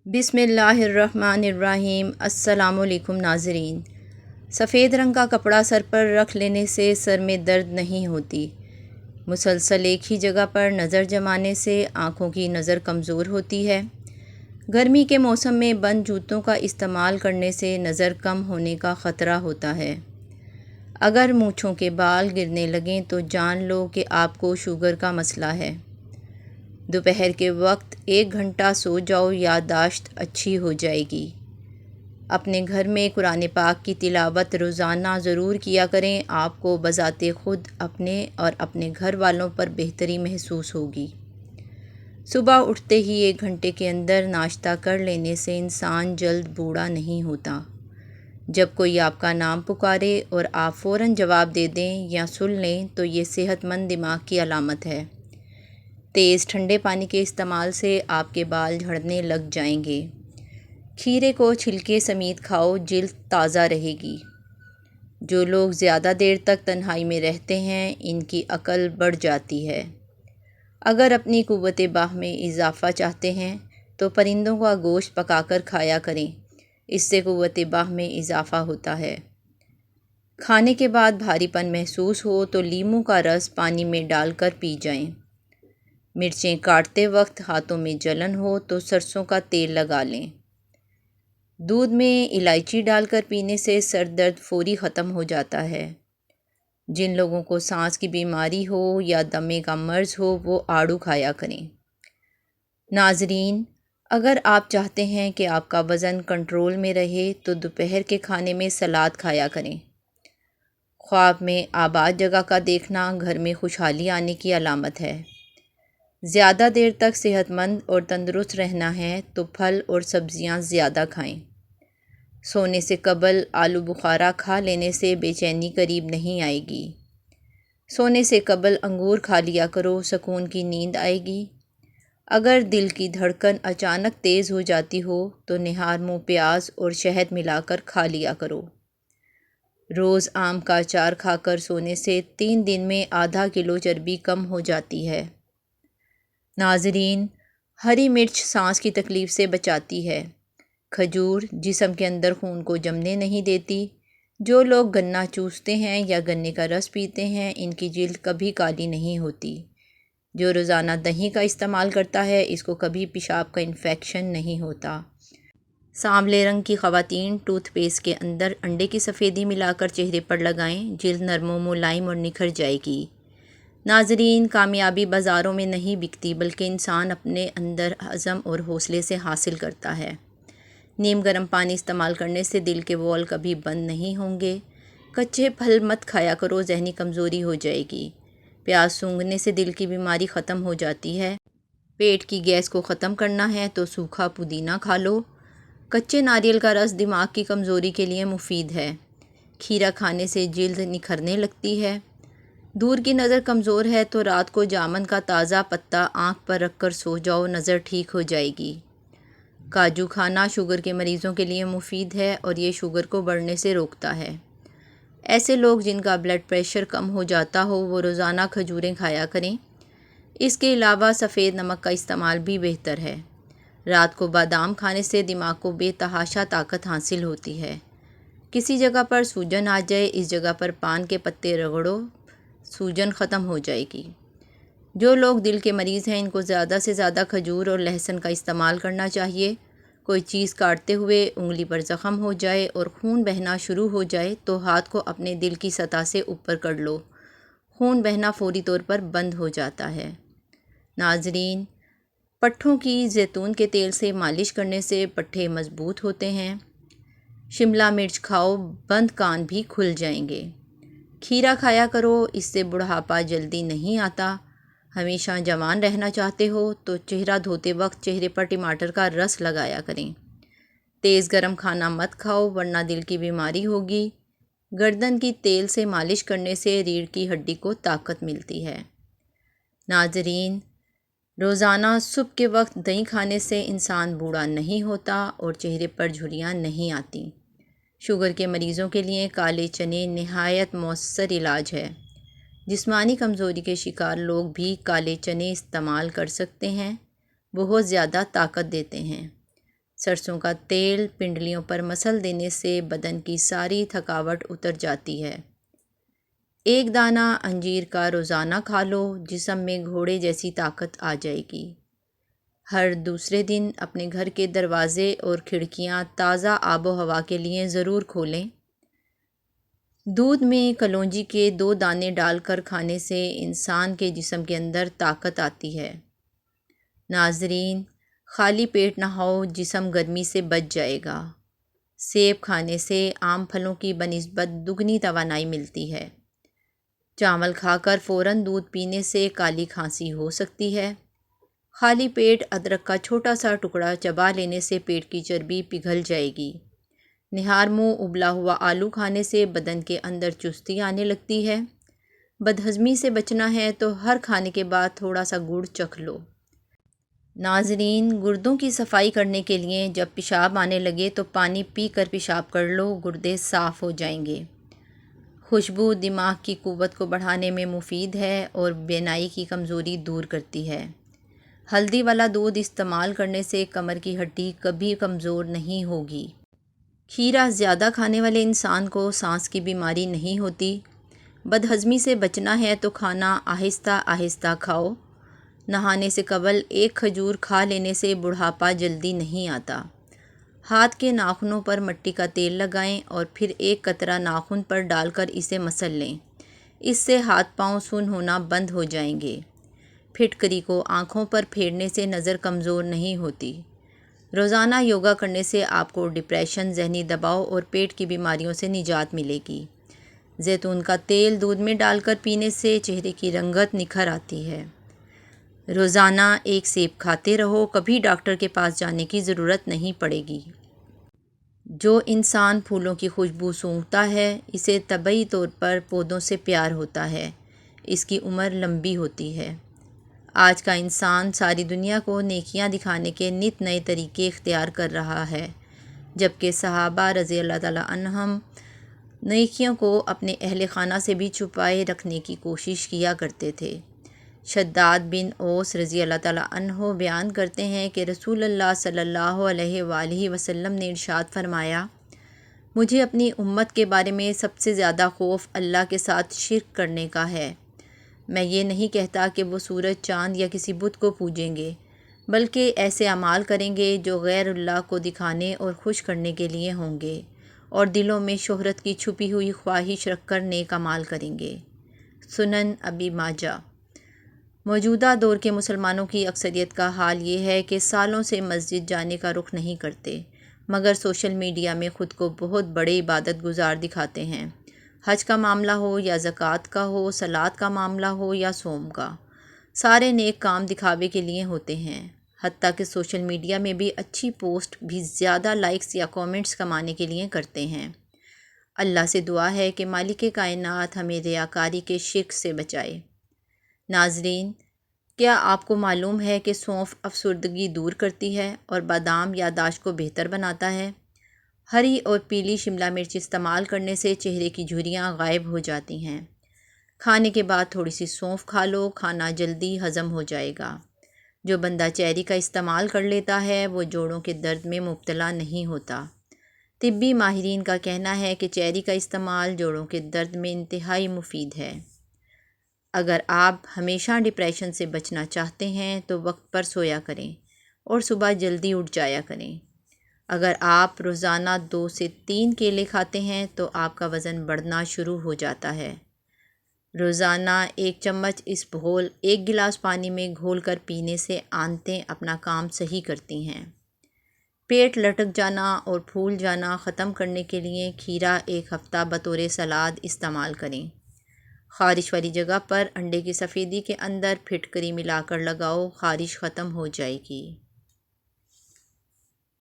بسم اللہ الرحمن الرحیم۔ السلام علیکم ناظرین۔ سفید رنگ کا کپڑا سر پر رکھ لینے سے سر میں درد نہیں ہوتی۔ مسلسل ایک ہی جگہ پر نظر جمانے سے آنکھوں کی نظر کمزور ہوتی ہے۔ گرمی کے موسم میں بند جوتوں کا استعمال کرنے سے نظر کم ہونے کا خطرہ ہوتا ہے۔ اگر مونچھوں کے بال گرنے لگیں تو جان لو کہ آپ کو شوگر کا مسئلہ ہے۔ دوپہر کے وقت 1 گھنٹہ سو جاؤ، یادداشت اچھی ہو جائے گی۔ اپنے گھر میں قرآن پاک کی تلاوت روزانہ ضرور کیا کریں، آپ کو بذات خود اپنے اور اپنے گھر والوں پر بہتری محسوس ہوگی۔ صبح اٹھتے ہی 1 گھنٹے کے اندر ناشتہ کر لینے سے انسان جلد بوڑھا نہیں ہوتا۔ جب کوئی آپ کا نام پکارے اور آپ فوراً جواب دے دیں یا سن لیں تو یہ صحت مند دماغ کی علامت ہے۔ تیز ٹھنڈے پانی کے استعمال سے آپ کے بال جھڑنے لگ جائیں گے۔ کھیرے کو چھلکے سمیت کھاؤ، جلد تازہ رہے گی۔ جو لوگ زیادہ دیر تک تنہائی میں رہتے ہیں ان کی عقل بڑھ جاتی ہے۔ اگر اپنی قوت باہ میں اضافہ چاہتے ہیں تو پرندوں کا گوشت پکا کر کھایا کریں، اس سے قوت باہ میں اضافہ ہوتا ہے۔ کھانے کے بعد بھاری پن محسوس ہو تو لیموں کا رس پانی میں ڈال کر پی جائیں۔ مرچیں کاٹتے وقت ہاتھوں میں جلن ہو تو سرسوں کا تیل لگا لیں۔ دودھ میں الائچی ڈال کر پینے سے سر درد فوری ختم ہو جاتا ہے۔ جن لوگوں کو سانس کی بیماری ہو یا دمے کا مرض ہو وہ آڑو کھایا کریں۔ ناظرین، اگر آپ چاہتے ہیں کہ آپ کا وزن کنٹرول میں رہے تو دوپہر کے کھانے میں سلاد کھایا کریں۔ خواب میں آباد جگہ کا دیکھنا گھر میں خوشحالی آنے کی علامت ہے۔ زیادہ دیر تک صحت مند اور تندرست رہنا ہے تو پھل اور سبزیاں زیادہ کھائیں۔ سونے سے قبل آلو بخارا کھا لینے سے بے چینی قریب نہیں آئے گی۔ سونے سے قبل انگور کھا لیا کرو، سکون کی نیند آئے گی۔ اگر دل کی دھڑکن اچانک تیز ہو جاتی ہو تو نہار منہ پیاز اور شہد ملا کر کھا لیا کرو۔ روز آم کا اچار کھا کر سونے سے 3 دن میں آدھا کلو چربی کم ہو جاتی ہے۔ ناظرین، ہری مرچ سانس کی تکلیف سے بچاتی ہے۔ کھجور جسم کے اندر خون کو جمنے نہیں دیتی۔ جو لوگ گنا چوستے ہیں یا گنے کا رس پیتے ہیں ان کی جلد کبھی کالی نہیں ہوتی۔ جو روزانہ دہی کا استعمال کرتا ہے اس کو کبھی پیشاب کا انفیکشن نہیں ہوتا۔ سانولے رنگ کی خواتین ٹوتھ پیسٹ کے اندر انڈے کی سفیدی ملا کر چہرے پر لگائیں، جلد نرم و ملائم اور نکھر جائے گی۔ ناظرین، کامیابی بازاروں میں نہیں بکتی بلکہ انسان اپنے اندر عزم اور حوصلے سے حاصل کرتا ہے۔ نیم گرم پانی استعمال کرنے سے دل کے وال کبھی بند نہیں ہوں گے۔ کچے پھل مت کھایا کرو، ذہنی کمزوری ہو جائے گی۔ پیاز سونگھنے سے دل کی بیماری ختم ہو جاتی ہے۔ پیٹ کی گیس کو ختم کرنا ہے تو سوکھا پودینہ کھا لو۔ کچے ناریل کا رس دماغ کی کمزوری کے لیے مفید ہے۔ کھیرا کھانے سے جلد نکھرنے لگتی ہے۔ دور کی نظر کمزور ہے تو رات کو جامن کا تازہ پتا آنکھ پر رکھ کر سو جاؤ، نظر ٹھیک ہو جائے گی۔ کاجو کھانا شوگر کے مریضوں کے لیے مفید ہے اور یہ شوگر کو بڑھنے سے روکتا ہے۔ ایسے لوگ جن کا بلڈ پریشر کم ہو جاتا ہو وہ روزانہ کھجوریں کھایا کریں۔ اس کے علاوہ سفید نمک کا استعمال بھی بہتر ہے۔ رات کو بادام کھانے سے دماغ کو بے تحاشا طاقت حاصل ہوتی ہے۔ کسی جگہ پر سوجن آ جائے، اس جگہ پر پان کے پتے رگڑو، سوجن ختم ہو جائے گی۔ جو لوگ دل کے مریض ہیں ان کو زیادہ سے زیادہ کھجور اور لہسن کا استعمال کرنا چاہیے۔ کوئی چیز کاٹتے ہوئے انگلی پر زخم ہو جائے اور خون بہنا شروع ہو جائے تو ہاتھ کو اپنے دل کی سطح سے اوپر کر لو، خون بہنا فوری طور پر بند ہو جاتا ہے۔ ناظرین، پٹھوں کی زیتون کے تیل سے مالش کرنے سے پٹھے مضبوط ہوتے ہیں۔ شملہ مرچ کھاؤ، بند کان بھی کھل جائیں گے۔ کھیرا کھایا کرو، اس سے بڑھاپا جلدی نہیں آتا۔ ہمیشہ جوان رہنا چاہتے ہو تو چہرہ دھوتے وقت چہرے پر ٹماٹر کا رس لگایا کریں۔ تیز گرم کھانا مت کھاؤ ورنہ دل کی بیماری ہوگی۔ گردن کی تیل سے مالش کرنے سے ریڑھ کی ہڈی کو طاقت ملتی ہے۔ ناظرین، روزانہ صبح کے وقت دہی کھانے سے انسان بوڑھا نہیں ہوتا اور چہرے پر جھریاں نہیں آتی۔ شوگر کے مریضوں کے لیے کالے چنے نہایت مؤثر علاج ہے۔ جسمانی کمزوری کے شکار لوگ بھی کالے چنے استعمال کر سکتے ہیں، بہت زیادہ طاقت دیتے ہیں۔ سرسوں کا تیل پنڈلیوں پر مسل دینے سے بدن کی ساری تھکاوٹ اتر جاتی ہے۔ ایک دانہ انجیر کا روزانہ کھا لو، جسم میں گھوڑے جیسی طاقت آ جائے گی۔ ہر دوسرے دن اپنے گھر کے دروازے اور کھڑکیاں تازہ آب و ہوا کے لیے ضرور کھولیں۔ دودھ میں کلونجی کے 2 دانے ڈال کر کھانے سے انسان کے جسم کے اندر طاقت آتی ہے۔ ناظرین، خالی پیٹ نہاؤ، جسم گرمی سے بچ جائے گا۔ سیب کھانے سے عام پھلوں کی بنسبت دگنی توانائی ملتی ہے۔ چاول کھا کر فوراً دودھ پینے سے کالی کھانسی ہو سکتی ہے۔ خالی پیٹ ادرک کا چھوٹا سا ٹکڑا چبا لینے سے پیٹ کی چربی پگھل جائے گی۔ نہار منہ ابلا ہوا آلو کھانے سے بدن کے اندر چستی آنے لگتی ہے۔ بدہضمی سے بچنا ہے تو ہر کھانے کے بعد تھوڑا سا گڑ چکھ لو۔ ناظرین، گردوں کی صفائی کرنے کے لیے جب پیشاب آنے لگے تو پانی پی کر پیشاب کر لو، گردے صاف ہو جائیں گے۔ خوشبو دماغ کی قوت کو بڑھانے میں مفید ہے اور بینائی کی کمزوری دور کرتی ہے۔ ہلدی والا دودھ استعمال کرنے سے کمر کی ہڈی کبھی کمزور نہیں ہوگی۔ کھیرا زیادہ کھانے والے انسان کو سانس کی بیماری نہیں ہوتی۔ بدہضمی سے بچنا ہے تو کھانا آہستہ آہستہ کھاؤ۔ نہانے سے قبل 1 کھجور کھا لینے سے بڑھاپا جلدی نہیں آتا۔ ہاتھ کے ناخنوں پر مٹی کا تیل لگائیں اور پھر 1 قطرہ ناخن پر ڈال کر اسے مسل لیں۔ اس سے ہاتھ پاؤں سن ہونا بند ہو جائیں گے۔ پھٹکری کو آنکھوں پر پھیرنے سے نظر کمزور نہیں ہوتی۔ روزانہ یوگا کرنے سے آپ کو ڈپریشن، ذہنی دباؤ اور پیٹ کی بیماریوں سے نجات ملے گی۔ زیتون کا تیل دودھ میں ڈال کر پینے سے چہرے کی رنگت نکھر آتی ہے۔ روزانہ 1 سیب کھاتے رہو، کبھی ڈاکٹر کے پاس جانے کی ضرورت نہیں پڑے گی۔ جو انسان پھولوں کی خوشبو سونگھتا ہے، اسے طبعی طور پر پودوں سے پیار ہوتا ہے، اس کی عمر لمبی ہوتی ہے۔ آج کا انسان ساری دنیا کو نیکیاں دکھانے کے نت نئے طریقے اختیار کر رہا ہے، جبکہ صحابہ رضی اللہ تعالیٰ عنہم نیکیوں کو اپنے اہل خانہ سے بھی چھپائے رکھنے کی کوشش کیا کرتے تھے۔ شداد بن اوس رضی اللہ تعالیٰ عنہ بیان کرتے ہیں کہ رسول اللہ صلی اللہ علیہ وآلہ وسلم نے ارشاد فرمایا، مجھے اپنی امت کے بارے میں سب سے زیادہ خوف اللہ کے ساتھ شرک کرنے کا ہے۔ میں یہ نہیں کہتا کہ وہ سورج، چاند یا کسی بت کو پوجیں گے، بلکہ ایسے اعمال کریں گے جو غیر اللہ کو دکھانے اور خوش کرنے کے لیے ہوں گے، اور دلوں میں شہرت کی چھپی ہوئی خواہش رکھ کر نیک اعمال کریں گے۔ سنن ابی ماجہ۔ موجودہ دور کے مسلمانوں کی اکثریت کا حال یہ ہے کہ سالوں سے مسجد جانے کا رخ نہیں کرتے، مگر سوشل میڈیا میں خود کو بہت بڑے عبادت گزار دکھاتے ہیں۔ حج کا معاملہ ہو یا زکوٰۃ کا ہو، صلاۃ کا معاملہ ہو یا صوم کا، سارے نیک کام دکھاوے کے لیے ہوتے ہیں۔ حتیٰ کہ سوشل میڈیا میں بھی اچھی پوسٹ بھی زیادہ لائکس یا کومنٹس کمانے کے لیے کرتے ہیں۔ اللہ سے دعا ہے کہ مالک کائنات ہمیں ریاکاری کے شرک سے بچائے۔ ناظرین، کیا آپ کو معلوم ہے کہ سونف افسردگی دور کرتی ہے اور بادام یادداشت کو بہتر بناتا ہے؟ ہری اور پیلی شملہ مرچ استعمال کرنے سے چہرے کی جھریاں غائب ہو جاتی ہیں۔ کھانے کے بعد تھوڑی سی سونف کھا لو، کھانا جلدی ہضم ہو جائے گا۔ جو بندہ چیری کا استعمال کر لیتا ہے وہ جوڑوں کے درد میں مبتلا نہیں ہوتا۔ طبی ماہرین کا کہنا ہے کہ چیری کا استعمال جوڑوں کے درد میں انتہائی مفید ہے۔ اگر آپ ہمیشہ ڈپریشن سے بچنا چاہتے ہیں تو وقت پر سویا کریں اور صبح جلدی اٹھ جایا کریں۔ اگر آپ روزانہ 2 سے 3 کیلے کھاتے ہیں تو آپ کا وزن بڑھنا شروع ہو جاتا ہے۔ روزانہ 1 چمچ اسبغول 1 گلاس پانی میں گھول کر پینے سے آنتیں اپنا کام صحیح کرتی ہیں۔ پیٹ لٹک جانا اور پھول جانا ختم کرنے کے لیے کھیرا 1 ہفتہ بطور سلاد استعمال کریں۔ خارش والی جگہ پر انڈے کی سفیدی کے اندر پھٹکری ملا کر لگاؤ، خارش ختم ہو جائے گی۔